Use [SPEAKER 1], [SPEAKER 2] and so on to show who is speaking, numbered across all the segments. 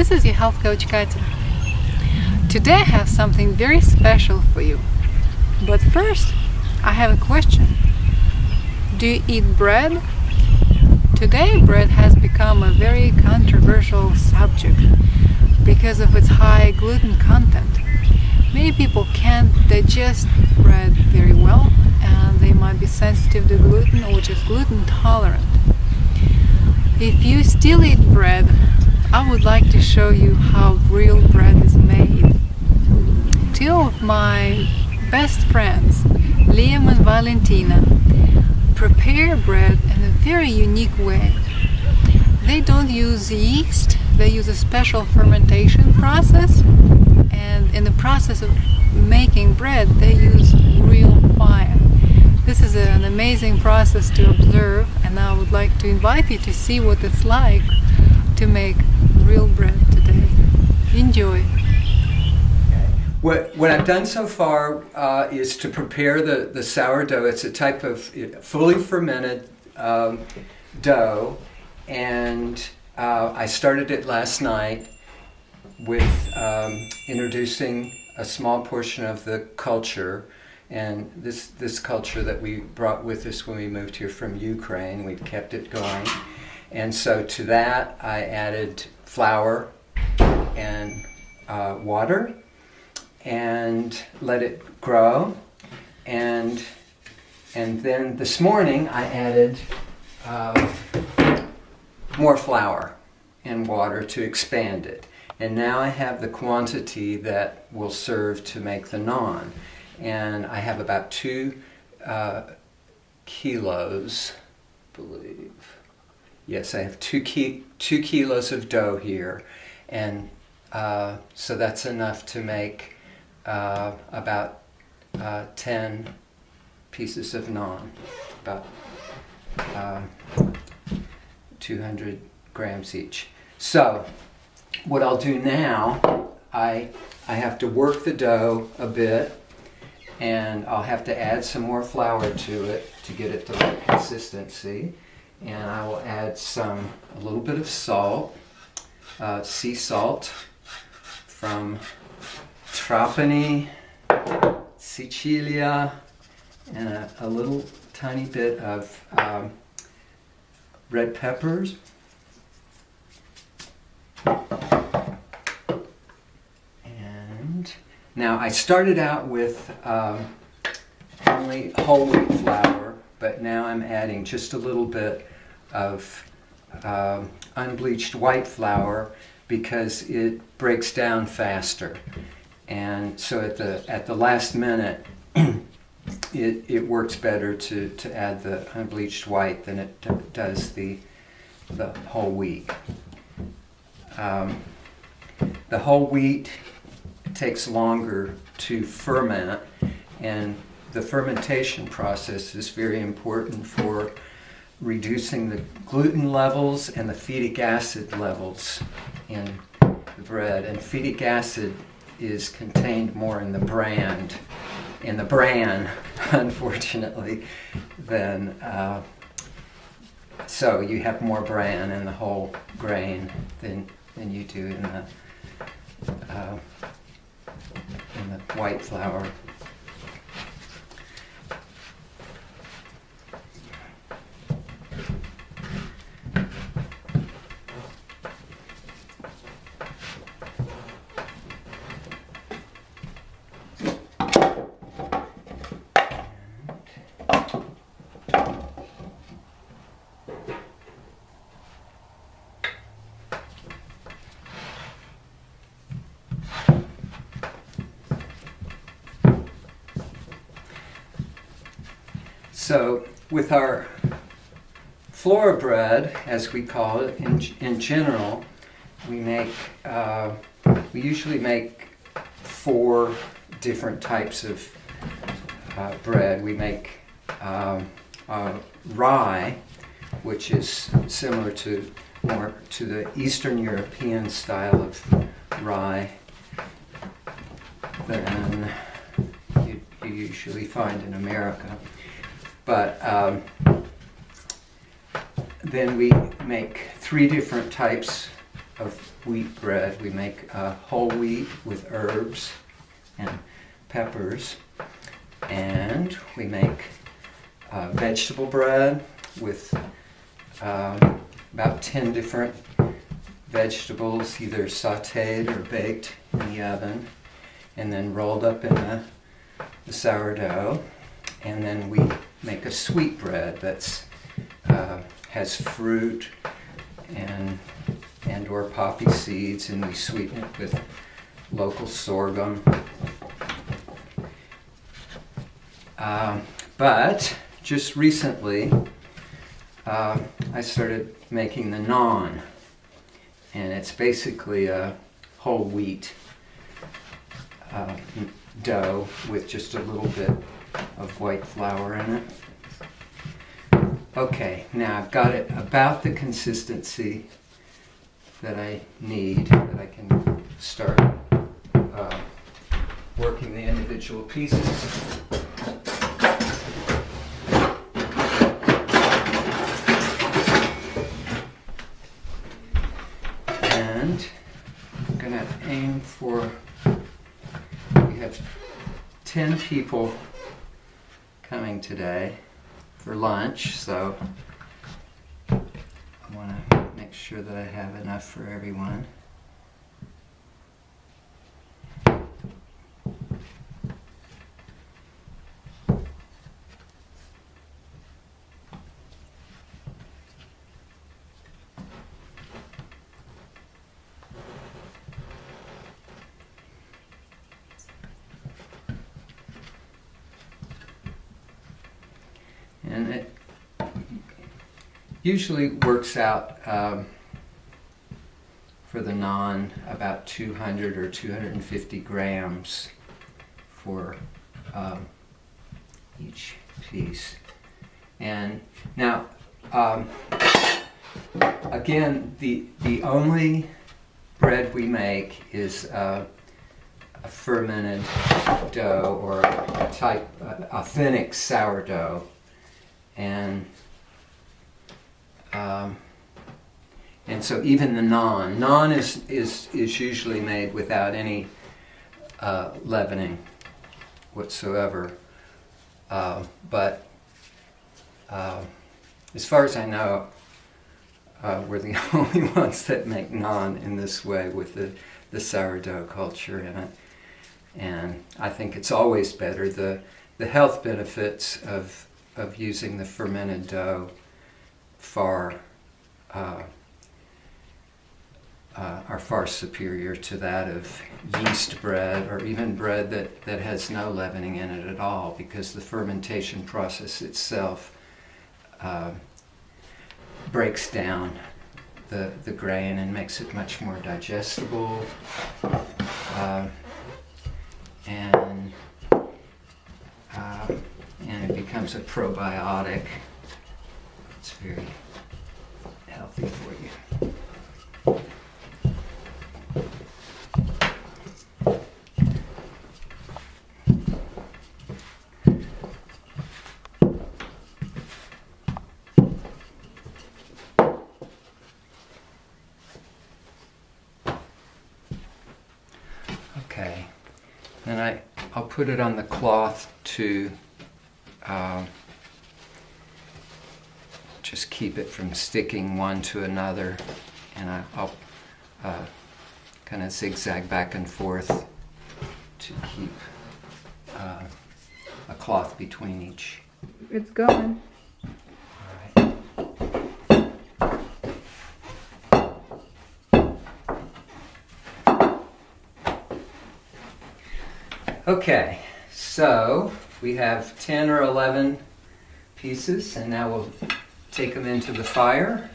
[SPEAKER 1] This is your health coach Katya. Today I have something very special for you. But first, I have a question. Do you eat bread? Today bread has become a very controversial subject because of its high gluten content. Many people can't digest bread very well and they might be sensitive to gluten or just gluten tolerant. If you still eat bread, I would like to show you how real bread is made. Two of my best friends, Liam and Valentina, prepare bread in a very unique way. They don't use yeast, they use a special fermentation process, and in the process of making bread they use real fire. This is an amazing process to observe, and I would like to invite you to see what it's like to make real bread today. Enjoy!
[SPEAKER 2] What I've done so far is to prepare the sourdough. It's a type of fully fermented dough, and I started it last night with introducing a small portion of the culture, and this culture that we brought with us when we moved here from Ukraine. We've kept it going, and so to that I added flour and water, and let it grow, and then this morning I added more flour and water to expand it, and now I have the quantity that will serve to make the naan, and I have about 2 kilos, I believe. Yes, I have 2 kilos of dough here, and so that's enough to make about 10 pieces of naan, about 200 grams each. So what I'll do now, I have to work the dough a bit, and I'll have to add some more flour to it to get it the right consistency, and I will add a little bit of salt, sea salt from Trapani, Sicilia, and a little tiny bit of red peppers. And now I started out with only whole wheat flour, but now I'm adding just a little bit of unbleached white flour because it breaks down faster. And so at the last minute, it works better to add the unbleached white than it does the whole wheat. The whole wheat takes longer to ferment, and the fermentation process is very important for reducing the gluten levels and the phytic acid levels in the bread. And phytic acid is contained more in the bran, unfortunately, than so you have more bran in the whole grain than you do in the white flour. So with our flour bread, as we call it in general, we usually make 4 different types of bread. We make rye, which is similar more to the Eastern European style of rye than you usually find in America. But then we make 3 different types of wheat bread. We make whole wheat with herbs and peppers. And we make vegetable bread with about 10 different vegetables, either sauteed or baked in the oven, and then rolled up in the sourdough. And then we make a sweet bread that's has fruit and or poppy seeds, and we sweeten it with local sorghum. But just recently, I started making the naan, and it's basically a whole wheat dough with just a little bit of white flour in it. Okay, now I've got it about the consistency that I need, that I can start working the individual pieces. And I'm going to aim for, we have 10 people coming today for lunch, so I want to make sure that I have enough for everyone. And it usually works out for the naan about 200 or 250 grams for each piece. And now, again, the only bread we make is a fermented dough, or a type authentic sourdough. And so even the naan is usually made without any leavening whatsoever. But as far as I know, we're the only ones that make naan in this way, with the sourdough culture in it. And I think it's always better. The health benefits of using the fermented dough are far superior to that of yeast bread, or even bread that has no leavening in it at all, because the fermentation process itself breaks down the grain and makes it much more digestible, and it becomes a probiotic. It's very healthy for you. Okay, then I'll put it on the cloth to just keep it from sticking one to another, and I'll kind of zigzag back and forth to keep a cloth between each.
[SPEAKER 1] It's going.
[SPEAKER 2] All right. Okay, so we have 10 or 11 pieces, and now we'll take them into the fire.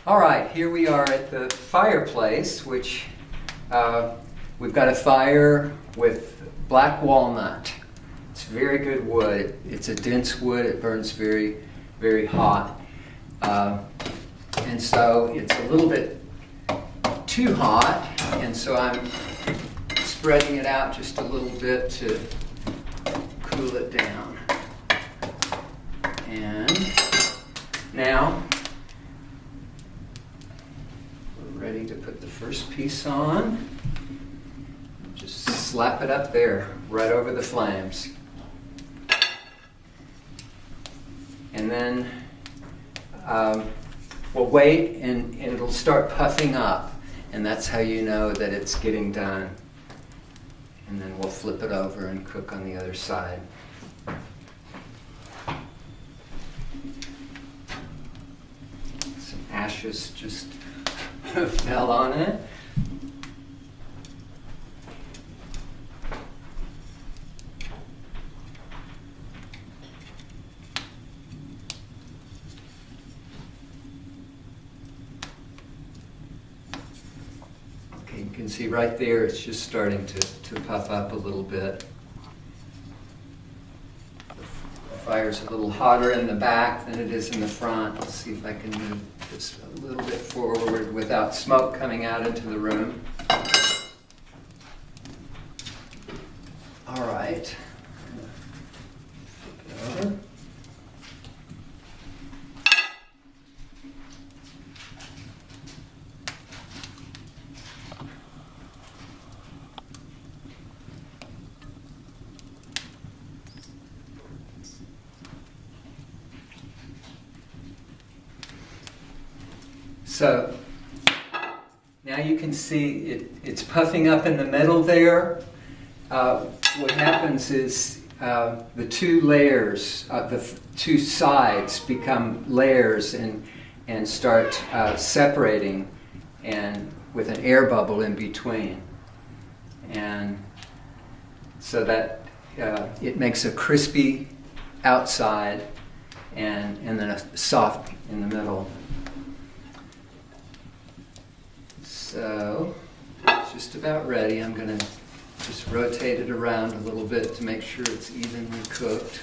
[SPEAKER 2] All right, here we are at the fireplace, which we've got a fire with black walnut. It's very good wood. It's a dense wood. It burns very, very hot. And so it's a little bit too hot, and so I'm spreading it out just a little bit to cool it down. And now ready to put the first piece on. Just slap it up there, right over the flames. And then we'll wait and it'll start puffing up. And that's how you know that it's getting done. And then we'll flip it over and cook on the other side. Some ashes just fell on it. You can see right there it's just starting to puff up a little bit. The fire's a little hotter in the back than it is in the front. Let's see if I can move this a little bit forward without smoke coming out into the room. All right. Flip it over. So now you can see it's puffing up in the middle there. What happens is the two layers, the two sides become layers and start separating, and with an air bubble in between. And so that it makes a crispy outside and then a soft in the middle. So it's just about ready. I'm going to just rotate it around a little bit to make sure it's evenly cooked.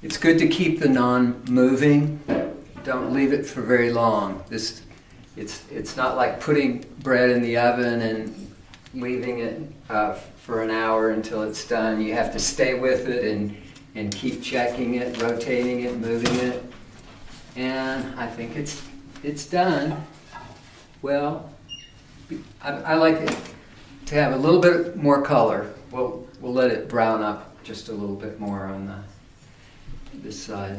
[SPEAKER 2] It's good to keep the naan moving. Don't leave it for very long. It's not like putting bread in the oven and leaving it for an hour until it's done. You have to stay with it and keep checking it, rotating it, moving it. And I think it's done. Well, I like it to have a little bit more color. We'll let it brown up just a little bit more on this side.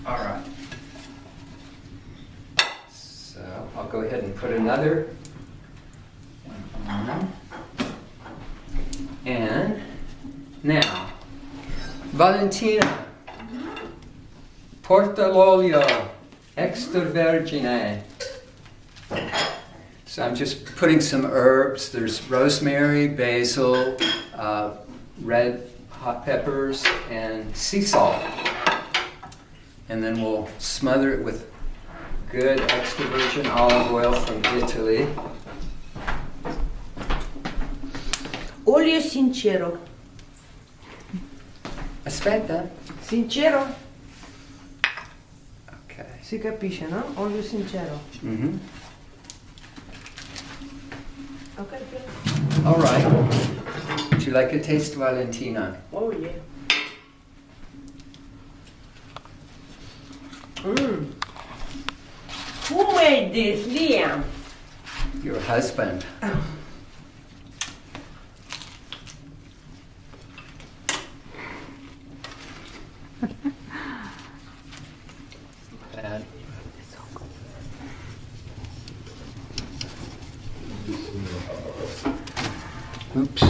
[SPEAKER 2] All right. So I'll go ahead and put another one on. And now, Valentina, porta l'olio extravergine. So I'm just putting some herbs. There's rosemary, basil, red hot peppers, and sea salt. And then we'll smother it with good extra virgin olive oil from Italy.
[SPEAKER 3] Olio sincero.
[SPEAKER 2] Aspetta.
[SPEAKER 3] Sincero?
[SPEAKER 2] Okay.
[SPEAKER 3] Si capisce, no? Olio sincero.
[SPEAKER 2] Mm-hmm.
[SPEAKER 3] Okay.
[SPEAKER 2] All right. Would you like a taste, Valentina?
[SPEAKER 3] Oh yeah. Who made this, Liam?
[SPEAKER 2] Your husband. Bad. Oops.